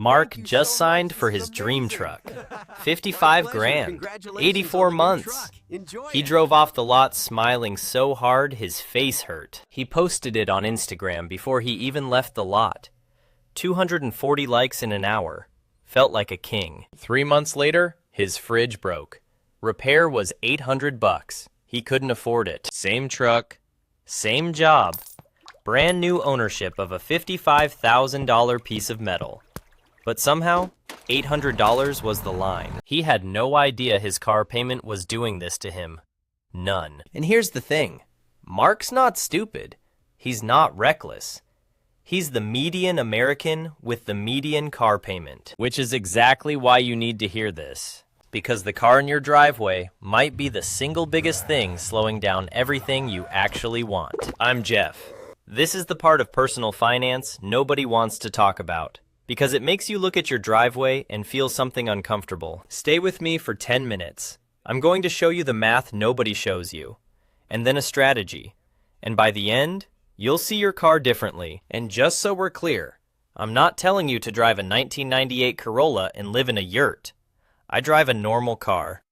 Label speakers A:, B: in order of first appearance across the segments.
A: Mark just signed for his dream truck. 55 grand, 84 months. He drove off the lot smiling so hard his face hurt. He posted it on Instagram before he even left the lot. 240 likes in an hour. Felt like a king. 3 months later, his fridge broke. Repair was $800. He couldn't afford it. Same truck, same job. Brand new ownership of a $55,000 piece of metal. But somehow, $800 was the line. He had no idea his car payment was doing this to him. None. And here's the thing. Mark's not stupid. He's not reckless. He's the median American with the median car payment. Which is exactly why you need to hear this. Because the car in your driveway might be the single biggest thing slowing down everything you actually want. I'm Jeff. This is the part of personal finance nobody wants to talk about. Because it makes you look at your driveway and feel something uncomfortable. Stay with me for 10 minutes. I'm going to show you the math nobody shows you, and then a strategy. And by the end, you'll see your car differently. And just so we're clear, I'm not telling you to drive a 1998 Corolla and live in a yurt. I drive a normal car.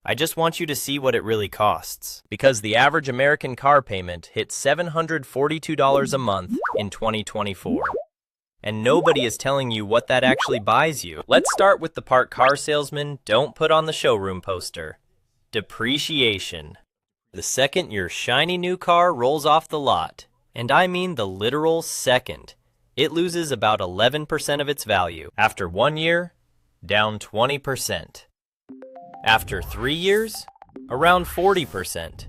A: I just want you to see what it really costs. Because the average American car payment hit $742 a month in 2024. And nobody is telling you what that actually buys you. Let's start with the part car salesmen don't put on the showroom poster. Depreciation. The second your shiny new car rolls off the lot, and I mean the literal second, it loses about 11% of its value. After 1 year, down 20%. After 3 years, around 40%.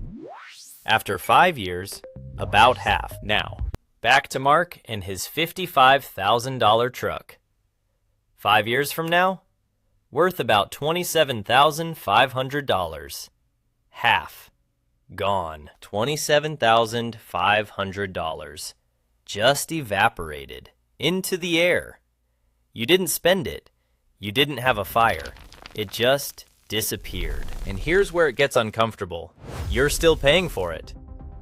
A: After 5 years, about half. Now, back to Mark and his $55,000 truck. 5 years from now, worth about $27,500. Half. Gone. $27,500. Just evaporated. Into the air. You didn't spend it. You didn't have a fire. It just disappeared. And here's where it gets uncomfortable. You're still paying for it.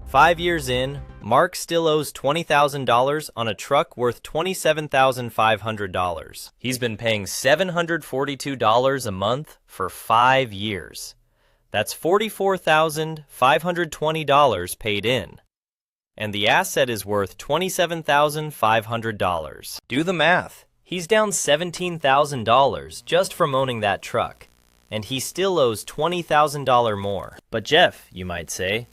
A: 5 years in, Mark still owes $20,000 on a truck worth $27,500. He's been paying $742 a month for 5 years. That's $44,520 paid in. And the asset is worth $27,500. Do the math. He's down $17,000 just from owning that truck. And he still owes $20,000 more. But Jeff, you might say,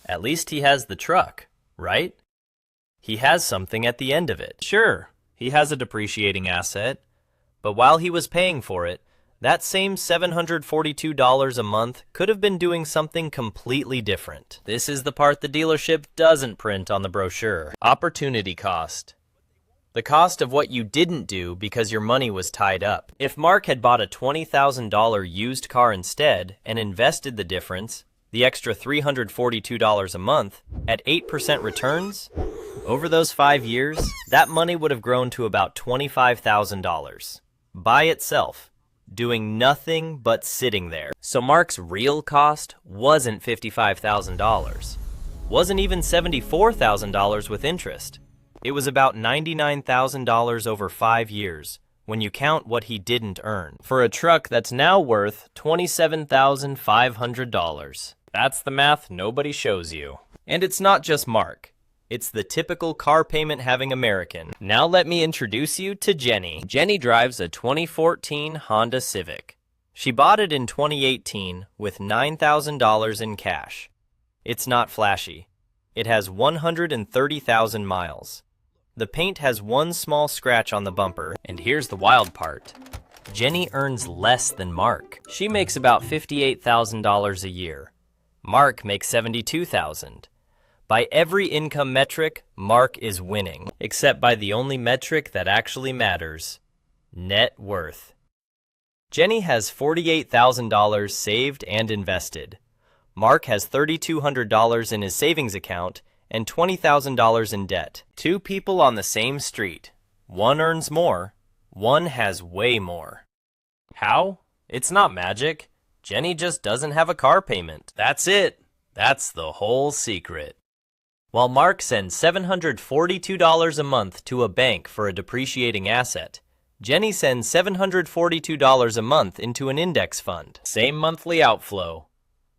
A: at least he has the truck, right? He has something at the end of it. Sure, he has a depreciating asset, but while he was paying for it, that same $742 a month could have been doing something completely different. This is the part the dealership doesn't print on the brochure. Opportunity cost. The cost of what you didn't do because your money was tied up. If Mark had bought a $20,000 used car instead and invested the difference, the extra $342 a month, at 8% returns, over those 5 years, that money would have grown to about $25,000. By itself, doing nothing but sitting there. So Mark's real cost wasn't $55,000. Wasn't even $74,000 with interest. It was about $99,000 over 5 years, when you count what he didn't earn, for a truck that's now worth $27,500. That's the math nobody shows you. And it's not just Mark. It's the typical car payment having American. Now let me introduce you to Jenny. Jenny drives a 2014 Honda Civic. She bought it in 2018 with $9,000 in cash. It's not flashy. It has 130,000 miles. The paint has one small scratch on the bumper, and here's the wild part. Jenny earns less than Mark. She makes about $58,000 a year. Mark makes $72,000. By every income metric, Mark is winning, except by the only metric that actually matters, net worth. Jenny has $48,000 saved and invested. Mark has $3,200 in his savings account and $20,000 in debt. Two people on the same street. One earns more, one has way more. How? It's not magic. Jenny just doesn't have a car payment. That's it. That's the whole secret. While Mark sends $742 a month to a bank for a depreciating asset, Jenny sends $742 a month into an index fund. Same monthly outflow,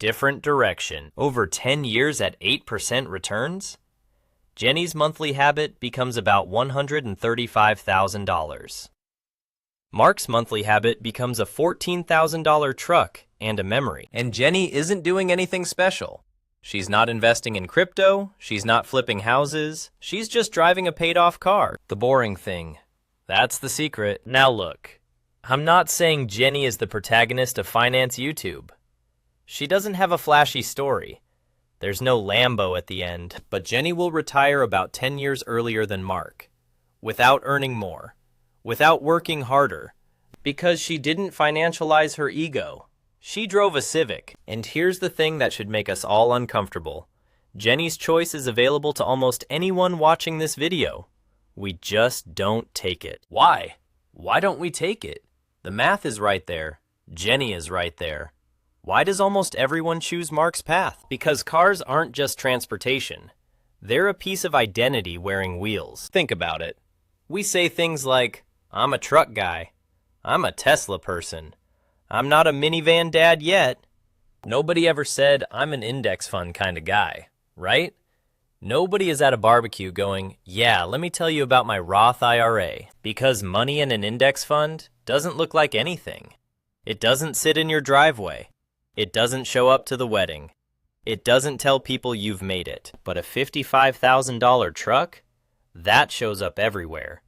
A: different direction. Over 10 years at 8% returns? Jenny's monthly habit becomes about $135,000. Mark's monthly habit becomes a $14,000 truck and a memory. And Jenny isn't doing anything special. She's not investing in crypto, she's not flipping houses, she's just driving a paid-off car. The boring thing. That's the secret. Now look, I'm not saying Jenny is the protagonist of Finance YouTube. She doesn't have a flashy story. There's no Lambo at the end, but Jenny will retire about 10 years earlier than Mark, without earning more, without working harder, because she didn't financialize her ego. She drove a Civic. And here's the thing that should make us all uncomfortable. Jenny's choice is available to almost anyone watching this video. We just don't take it. Why? Why don't we take it? The math is right there. Jenny is right there. Why does almost everyone choose Mark's path? Because cars aren't just transportation. They're a piece of identity wearing wheels. Think about it. We say things like, I'm a truck guy. I'm a Tesla person. I'm not a minivan dad yet. Nobody ever said, I'm an index fund kind of guy, right? Nobody is at a barbecue going, yeah, let me tell you about my Roth IRA. Because money in an index fund doesn't look like anything. It doesn't sit in your driveway. It doesn't show up to the wedding. It doesn't tell people you've made it. But a $55,000 truck? That shows up everywhere.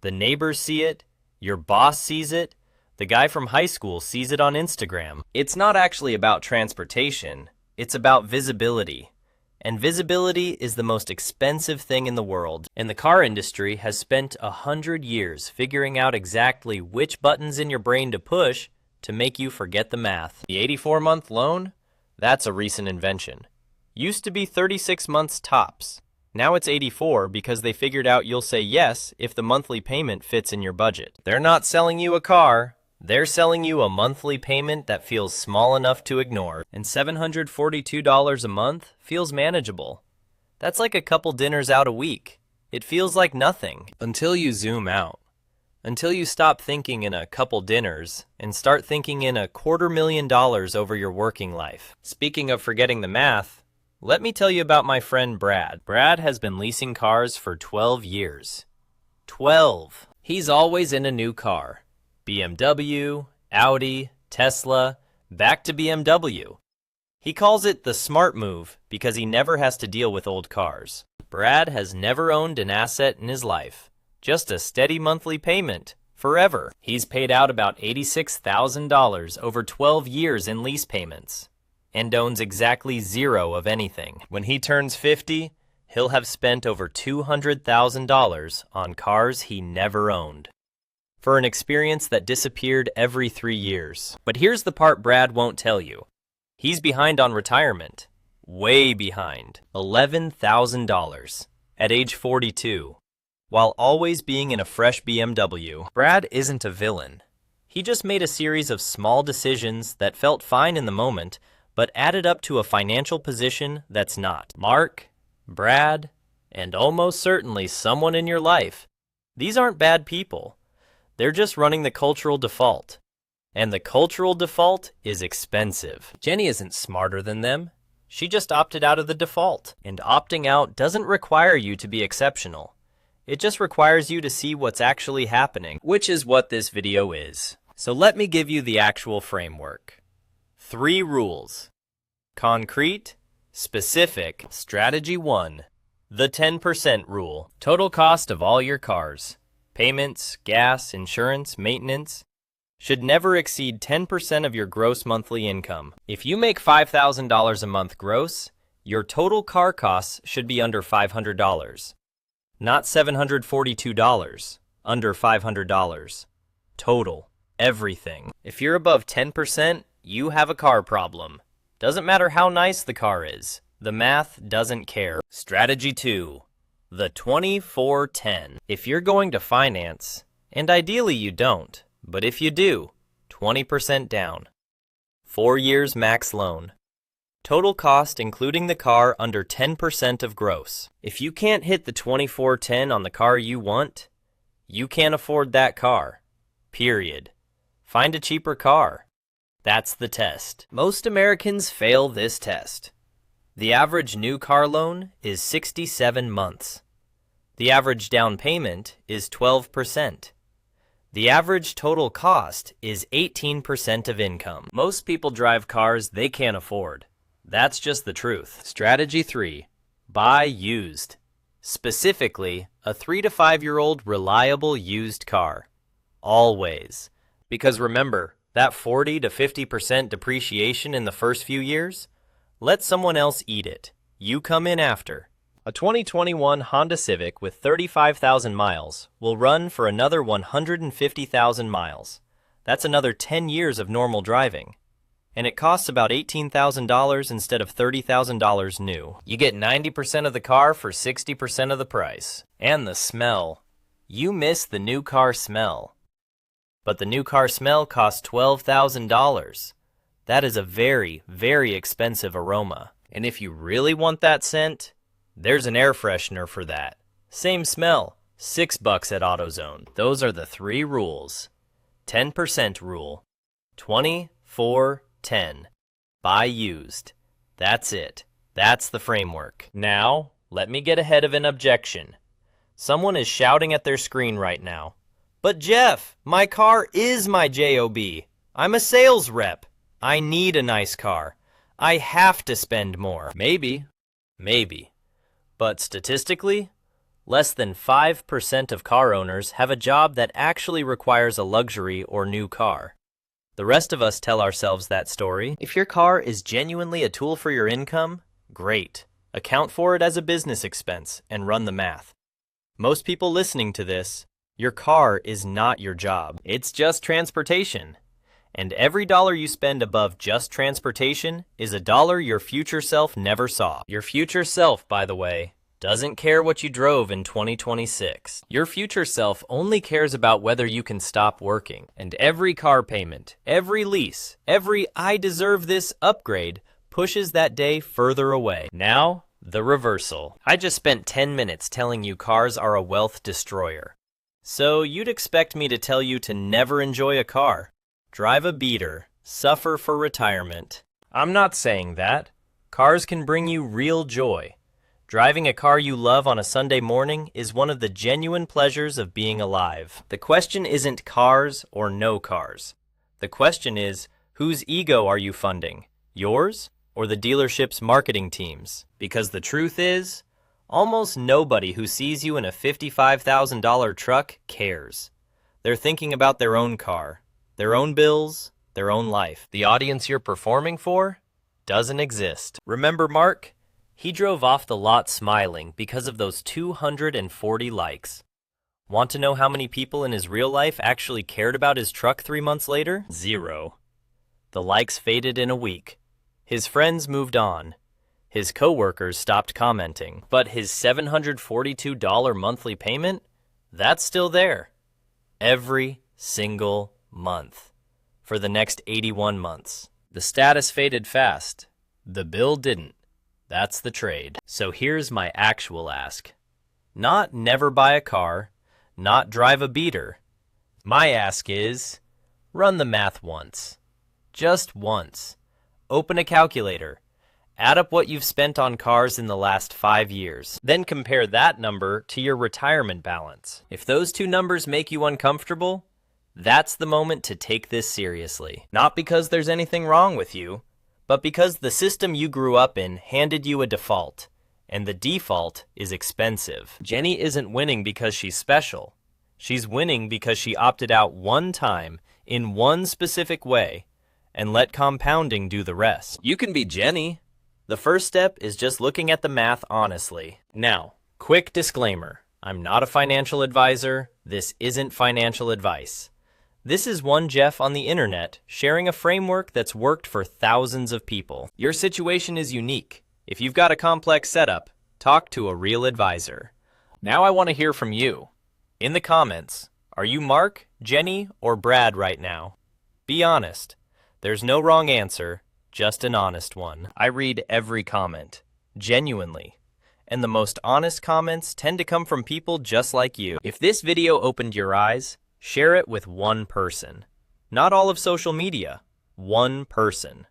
A: The neighbors see it. Your boss sees it. The guy from high school sees it on Instagram. It's not actually about transportation. It's about visibility. And visibility is the most expensive thing in the world. And the car industry has spent 100 years figuring out exactly which buttons in your brain to push to make you forget the math. The 84-month loan? That's a recent invention. Used to be 36 months tops. Now it's 84 because they figured out you'll say yes if the monthly payment fits in your budget. They're not selling you a car. They're selling you a monthly payment that feels small enough to ignore. And $742 a month feels manageable. That's like a couple dinners out a week. It feels like nothing until you zoom out. Until you stop thinking in a couple dinners and start thinking in $250,000 over your working life. Speaking of forgetting the math, let me tell you about my friend Brad. Brad has been leasing cars for 12 years. 12! He's always in a new car. BMW, Audi, Tesla, back to BMW. He calls it the smart move because he never has to deal with old cars. Brad has never owned an asset in his life. Just a steady monthly payment, forever. He's paid out about $86,000 over 12 years in lease payments, and owns exactly zero of anything. When he turns 50, he'll have spent over $200,000 on cars he never owned, for an experience that disappeared every 3 years. But here's the part Brad won't tell you. He's behind on retirement. Way behind. $11,000 at age 42. While always being in a fresh BMW. Brad isn't a villain. He just made a series of small decisions that felt fine in the moment, but added up to a financial position that's not. Mark, Brad, and almost certainly someone in your life. These aren't bad people. They're just running the cultural default. And the cultural default is expensive. Jenny isn't smarter than them. She just opted out of the default. And opting out doesn't require you to be exceptional. It just requires you to see what's actually happening, which is what this video is. So let me give you the actual framework. 3 rules. Concrete, specific. Strategy 1. The 10% rule. Total cost of all your cars. Payments, gas, insurance, maintenance should never exceed 10% of your gross monthly income. If you make $5,000 a month gross, your total car costs should be under $500. Not $742, under $500. Total, everything. If you're above 10%, you have a car problem. Doesn't matter how nice the car is. The math doesn't care. Strategy 2. The 24-10. If you're going to finance, and ideally you don't, but if you do, 20% down. 4 years max loan. Total cost including the car under 10% of gross. If you can't hit the 24-10 on the car you want, you can't afford that car. Period. Find a cheaper car. That's the test. Most Americans fail this test. The average new car loan is 67 months. The average down payment is 12%. The average total cost is 18% of income. Most people drive cars they can't afford. That's just the truth. Strategy 3. Buy used. Specifically, a 3 to 5-year-old reliable used car. Always. Because remember, that 40 to 50% depreciation in the first few years? Let someone else eat it. You come in after. A 2021 Honda Civic with 35,000 miles will run for another 150,000 miles. That's another 10 years of normal driving. And it costs about $18,000 instead of $30,000 new. You get 90% of the car for 60% of the price. And the smell. You miss the new car smell. But the new car smell costs $12,000. That is a very, very expensive aroma. And if you really want that scent, there's an air freshener for that. Same smell, $6 at AutoZone. Those are the 3 rules. 10% rule. 20-4-10. Buy used. That's it. That's the framework. Now, let me get ahead of an objection. Someone is shouting at their screen right now. But Jeff, my car is my job. I'm a sales rep. I need a nice car. I have to spend more. Maybe. But statistically, less than 5% of car owners have a job that actually requires a luxury or new car. The rest of us tell ourselves that story. If your car is genuinely a tool for your income, great. Account for it as a business expense and run the math. Most people listening to this, your car is not your job. It's just transportation. And every dollar you spend above just transportation is a dollar your future self never saw. Your future self, by the way, doesn't care what you drove in 2026. Your future self only cares about whether you can stop working. And every car payment, every lease, every I deserve this upgrade pushes that day further away. Now, the reversal. I just spent 10 minutes telling you cars are a wealth destroyer. So you'd expect me to tell you to never enjoy a car. Drive a beater, suffer for retirement. I'm not saying that. Cars can bring you real joy. Driving a car you love on a Sunday morning is one of the genuine pleasures of being alive. The question isn't cars or no cars. The question is, whose ego are you funding? Yours or the dealership's marketing team's? Because the truth is, almost nobody who sees you in a $55,000 truck cares. They're thinking about their own car. Their own bills, their own life. The audience you're performing for doesn't exist. Remember Mark? He drove off the lot smiling because of those 240 likes. Want to know how many people in his real life actually cared about his truck 3 months later? 0. The likes faded in a week. His friends moved on. His coworkers stopped commenting. But his $742 monthly payment? That's still there. Every single month for the next 81 months. The status faded fast. The bill didn't. That's the trade. So here's my actual ask. Not never buy a car, not drive a beater. My ask is, run the math once. Just once. Open a calculator. Add up what you've spent on cars in the last 5 years. Then compare that number to your retirement balance. If those two numbers make you uncomfortable, that's the moment to take this seriously. Not because there's anything wrong with you, but because the system you grew up in handed you a default, and the default is expensive. Jenny isn't winning because she's special. She's winning because she opted out one time in one specific way and let compounding do the rest. You can be Jenny. The first step is just looking at the math honestly. Now, quick disclaimer. I'm not a financial advisor. This isn't financial advice. This is one Jeff on the internet sharing a framework that's worked for thousands of people. Your situation is unique. If you've got a complex setup, talk to a real advisor. Now I want to hear from you. In the comments, are you Mark, Jenny, or Brad right now? Be honest. There's no wrong answer, just an honest one. I read every comment, genuinely. And the most honest comments tend to come from people just like you. If this video opened your eyes, Share it with one person. Not all of social media. One person.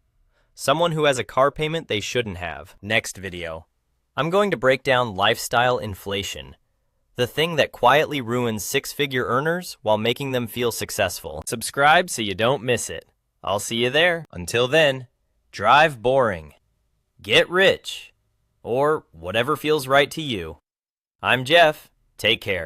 A: Someone who has a car payment they shouldn't have. Next video. I'm going to break down lifestyle inflation, the thing that quietly ruins six-figure earners while making them feel successful. Subscribe so you don't miss it. I'll see you there. Until then, drive boring, get rich, or whatever feels right to you. I'm Jeff. Take care.